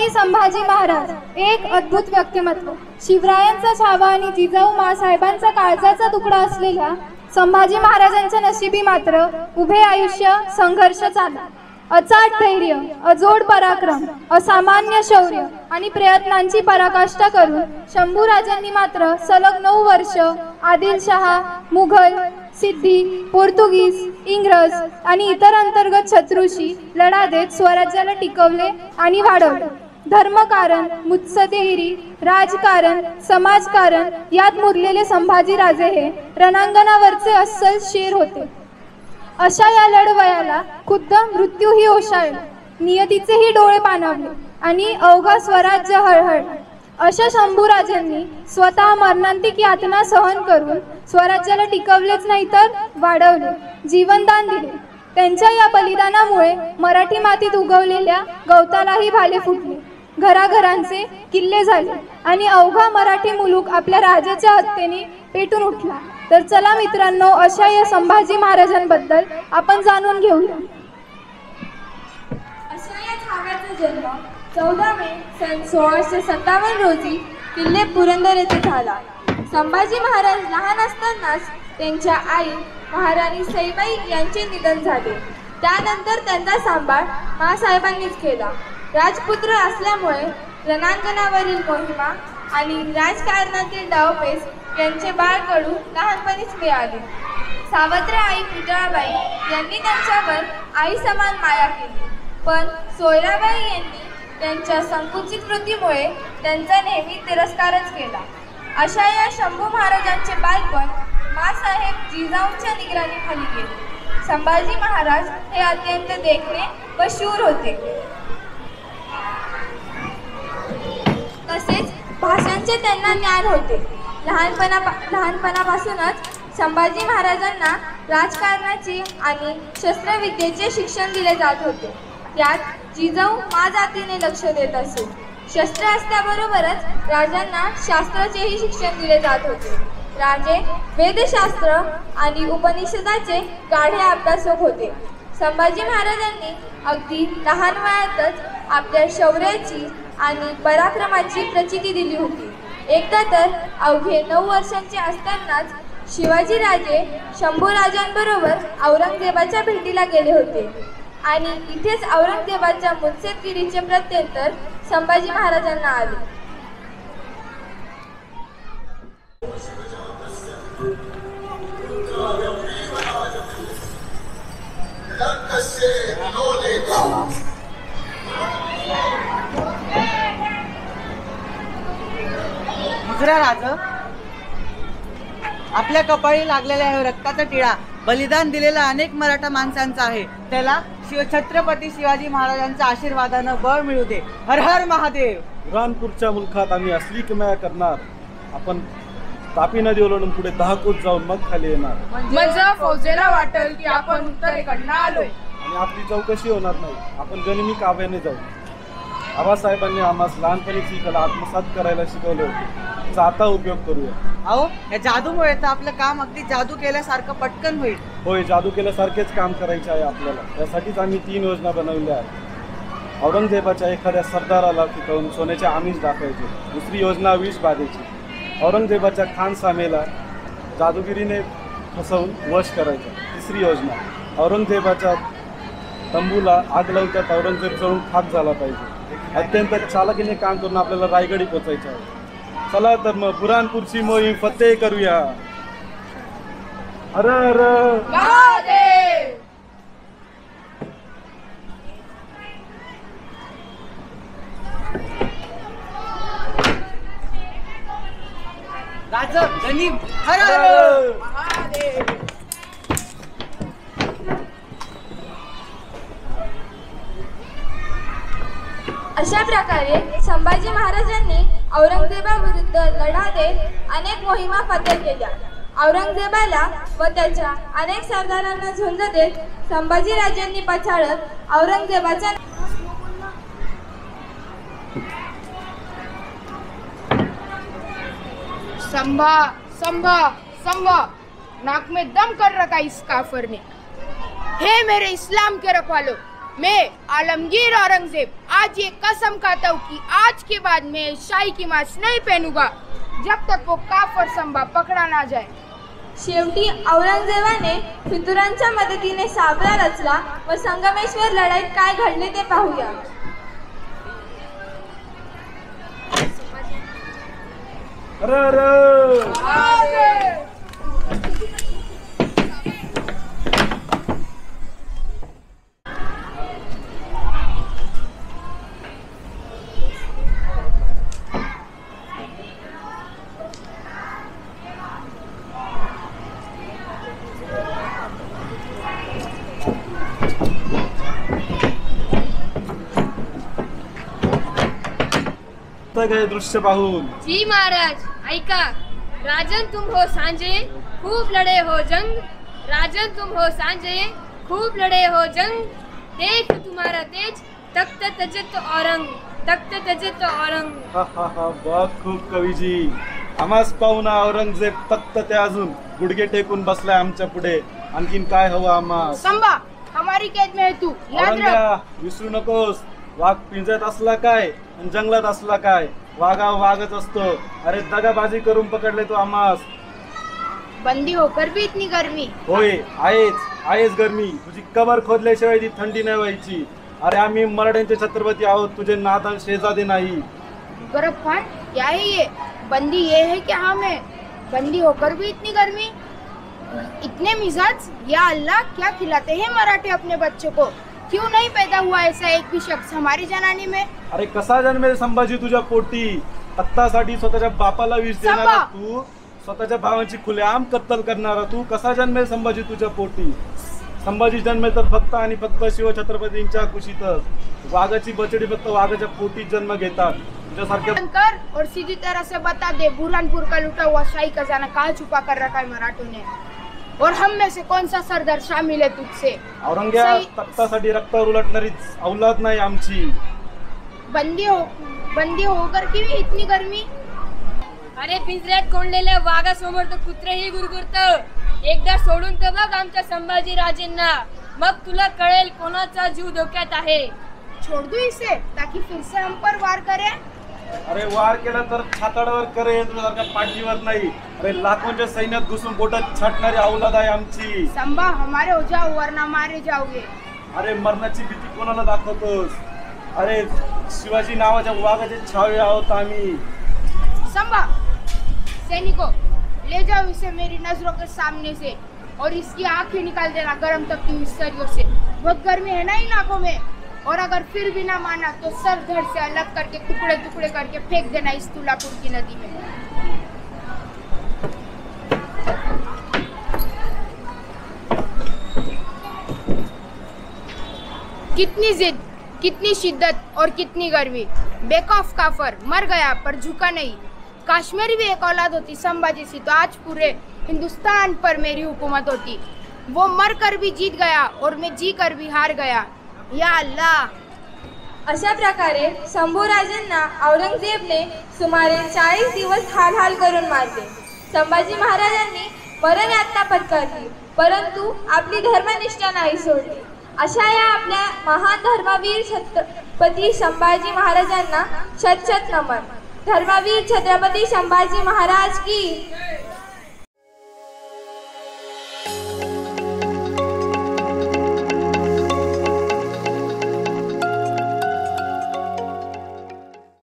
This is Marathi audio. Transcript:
छत्रपती संभाजी महाराज एक अद्भुत व्यक्तिमत्व. शिवरायांचा छावा आणि जिजाऊ मासाहेबांचा काळजाचा तुकडा असलेल्या संभाजी महाराजांच्या नशिबी मात्र उभे आयुष्य संघर्ष चाला. अचाट धैर्य, अजोड पराक्रम, असामान्य शौर्य आणि प्रयत्नांची पराकाष्ठा करून शंभूराजांनी मात्र सलग 9 वर्ष आदिलशहा, मुघल, सिद्धी, पोर्तुगीज, इंग्रज आणि इतर अंतर्गत शत्रूशी लढा देत स्वराज्याला टिकवले आणि वाढवले. धर्मकारण, मुत्सद्देगिरी, राजकारण, समाजकारण यात मुरलेले संभाजीराजे हे रणांगणावरचे अस्सल शेर होते. अशा या लढवयाला खुद्द मृत्यूही ओशाळले, नियतीचेही डोळे पाणावले आणि अवघा स्वराज्य हळहळला. अशा शंभूराजांनी स्वतः मरणांतिक यातना सहन करून स्वराज्याला टिकवलेच नाही तर वाढवले, जीवनदान दिले. त्यांच्या या बलिदानामुळे मराठी मातीत उगवलेल्या गवतालाही भाले फुटले, घराघरांचे किल्ले झाले आणि अवघा मराठी मुलूक आपल्या राजाच्या हत्येने पेटून उठला. तर चला मित्रांनो, अशा या संभाजी महाराजांबद्दल आपण जाणून घेऊया. अशा या छाव्याचा जन्म 14 मे सन 1657 रोजी किल्ले पुरंदर येथे झाला. संभाजी महाराज लहान असतानाच त्यांच्या आई महाराणी सईबाई यांचे निधन झाले. त्यानंतर त्यांचा सांभाळ मासाहेबांनीच केला. राजपुत्र असल्यामुळे रणांगणावरील मोहिमा आणि राजकारणातील डावपेच यांचे बाळकडू लहानपणीच मिळाले. सावत्र आई पुतळाबाई यांनी त्यांच्यावर आई समान माया केली, पण सोयराबाई यांनी त्यांच्या संकुचित वृत्तीमुळे त्यांचा नेहमी तिरस्कारच केला. अशा या शंभू महाराजांचे बालपण मासाहेब जिजाऊंच्या निगराणीखाली गेले. संभाजी महाराज हे अत्यंत देखणे व शूर होते. तसेच भाषांचे त्यांना ज्ञान होते. लहानपणापासूनच संभाजी महाराजांना राजकारणाचे आणि शस्त्रविद्येचे शिक्षण दिले जात होते. यात जिजाऊ माजातीने लक्ष देत असे. शस्त्र असल्याबरोबरच राजांना शास्त्राचेही शिक्षण दिले जात होते. राजे वेदशास्त्र आणि उपनिषदाचे गाढे अभ्यासक होते. संभाजी महाराजांनी अगदी लहान वयातच आपल्या शौर्याची आणि पराक्रमाची प्रचिती दिली होती. एकदा तर अवघे 9 वर्षांचे असतानाच शिवाजीराजे शंभूराजांबरोबर औरंगजेबाच्या भेटीला गेले होते आणि इथेच औरंगजेबाच्या मुत्सद्देगिरीचे प्रत्युत्तर संभाजी महाराजांना आले. राज, आपल्या कपाळी लागलेल्या रक्ताचा टिळा बलिदान दिलेला अनेक मराठा माणसांचा आहे. त्याला छत्रपती शिवाजी महाराजांच्या आशीर्वादानं बळ मिळू दे. हर हर महादेव. बुऱ्हाणपूरच्या मुलखात आम्ही असली किमया करणार. आपण तापी नदी ओलांडून पुढे 10 कोस जाऊन मग खाली येणार. म्हणजे फौजेला वाटेल की आपण उत्तरेकडनं आलोय आणि आपली चौकशी होणार नाही. आपण गनिमी काव्याने जाऊ. आबासाहेबांनी आम्हाला लहानपणीच ही कला आत्मसात करायला शिकवले होते. त्याचा आता उपयोग करूया. अहो, या जादूमुळे तर आपलं काम अगदी जादू केल्यासारखं पटकन होईल. होय, जादू केल्यासारखेच काम करायचे आहे आपल्याला. यासाठीच आम्ही 3 योजना बनवल्या आहेत. औरंगजेबाच्या एखाद्या सरदाराला फिकवून सोन्याचे आमिष दाखवायचे. दुसरी योजना विष बाधेची. औरंगजेबाच्या खान सामेला जादूगिरीने फसवून वश करायचा. तिसरी योजना औरंगजेबाच्या तंबूला आग लावतात औरंगजेब जळून खाक झाला पाहिजे. अत्यंत चालाकीने काम करून आपल्याला रायगडी पोचायचं आहे. चला तर मग बुऱ्हाणपूरची मोहीम फतेह करूया. हर हर महादेव. राज, गनिम, हर हर महादेव. अशा प्रकारे संभाजी महाराजांनी औरंगजेबाविरुद्ध लढा देत अनेक मोहिमा फतेह केल्या. औरंगजेबाला व त्याच्या अनेक सरदारांना झुंज देत संभाजीराजांनी पछाडत औरंगजेबाच्या संभा संभा संभा नाक में दम कर रखा इस काफिर ने. हे मेरे इस्लाम के रखवालों, मैं आलमगीर औरंगजेब आज ये कसम खाता हूँ कि आज के बाद मैं शाही की मास्क नहीं पहनूंगा जब तक वो काफर संभा पकड़ा ना जाए. शेवटी औरंगजेबाने फितुरांच्या मदतीने सापळा रचला व संगमेश्वर लढाईत काय घडले ते पाहूया. हे दृश्य पाहून जी महाराज ऐका. राजन तुम हो सांजे खूप लढे हो जंग. राजन तुम हो सांजे खूप लढे हो जंग. देख तुम्हारा तेज तख्त तजत औरंग. तख्त तजत औरंग. हा हा हा बघ खूप कवीजी. आम्हास पाहुणा औरंगजेब तख्त ते अजून गुडघे टेकून बसलाय आमच्या पुढे. आणखीन काय हवं आम्हास? संभा हमारी कैद में है तू, याद रख. औरंग्या विसरू नकोस. वाघ पिंजऱ्यात असला काय आणि जंगलात असला काय, वाघा वाघच असतो. अरे दगाबाजी करून पकडले तू आम्हास. बंदी होकर भी इतनी गर्मी. होय आहेच गरमी. तुझी कबर खोदल्याशिवाय ती थंडी नाही व्हायची. अरे आम्ही मराठ्यांचे छत्रपती आहोत, तुझे नादान शेजादे नाही. गरब खान क्या है ये? बंदी ये है क्या हमें? बंदी होकर भी इतनी गर्मी, इतने मिजाज. या अल्लाह क्या खिलाते हैं मराठे अपने बच्चों को. क्यों नहीं पैदा हुआ ऐसा एक भी शख्स हमारी जनानी में? अरे कसा जन्मेल संभाजी तुझ्या पोटी? तख्तासाठी स्वतःच्या बापाला विष देणारा तू, स्वतःच्या भावांची खुलेआम कत्तल करणारा तू, कसा जन्मेल संभाजी तुझ्या पोटी? संभाजी जन्मेल तर फक्त आणि फक्त शिवछत्रपतींच्या कुशीतच. वाघाची बछडी फक्त वाघाच्या पोटी जन्म घेतात. तुझ्यासारख्या कर और सीधी तरह से बता दे बुरहानपुर का लूटा हुआ शाही खजाना कहाँ छुपा कर रखा है मराठों ने, और हम में से कौन सा सरदार शामिल है तुझसे? औरंग्या तख्तासाठी रक्तावर उलटणारी औलाद नाही आमची. बंदी होकर की भी इतनी गर्मी. अरे पिंजऱ्यात कोंडलेल्या वाघासमोर तर कुत्रेही गुरगुरतं. एकदा सोडून तर बघ आमच्या संभाजी राजेंना, मग तुला कळेल कोणाचा जीव धोक्यात आहे. छोड़ दो इसे ताकि फिर से हम पर वार करे. अरे वार केला तर छाताडावर करेल, तुझ्यासारख्या पाठीवर नाही. अरे लाखोंच्या सैन्यात घुसून बोटात छाटणारी औलाद आहे आमची. संभा हमारे हो जाओ वरना मारे जाओगे. अरे मरणाची भीती कोणाला दाखवतोस? अरे शिवाजी नावाच्या वाघाचे छावे आहोत आम्ही. संभा सैनिकों ले जाओ इसे मेरी नजरों के सामने से और इसकी आंखें निकाल देना गर्म तपती हुई सरियों से. बहुत गर्मी है ना इन आंखों में, और अगर फिर भी ना माना तो सर धड़ से अलग करके टुकड़े टुकड़े करके फेंक देना इस तुलापुर की नदी में. कितनी जिद, कितनी शिद्दत और कितनी गर्मी. बेखौफ काफर मर गया पर झुका नहीं. कश्मीरी भी एक औलाद होती संभाजी सी तो आज पूरे हिंदुस्तान पर मेरी हुकूमत होती. वो मर कर भी जीत गया और मैं जी कर भी हार गया. या अल्लाह. अशा प्रकारे शंभूराजांना औरंगजेबने सुमारे 40 दिवस हाल करून मारले. संभाजी महाराजांनी मरण यातना पत्करली, परंतु आपली धर्मनिष्ठा नाही सोडली. अशा या आपल्या महान धर्मवीर छत्रपती संभाजी महाराजांना शत नमन. धर्मवीर छत्रपती संभाजी महाराज की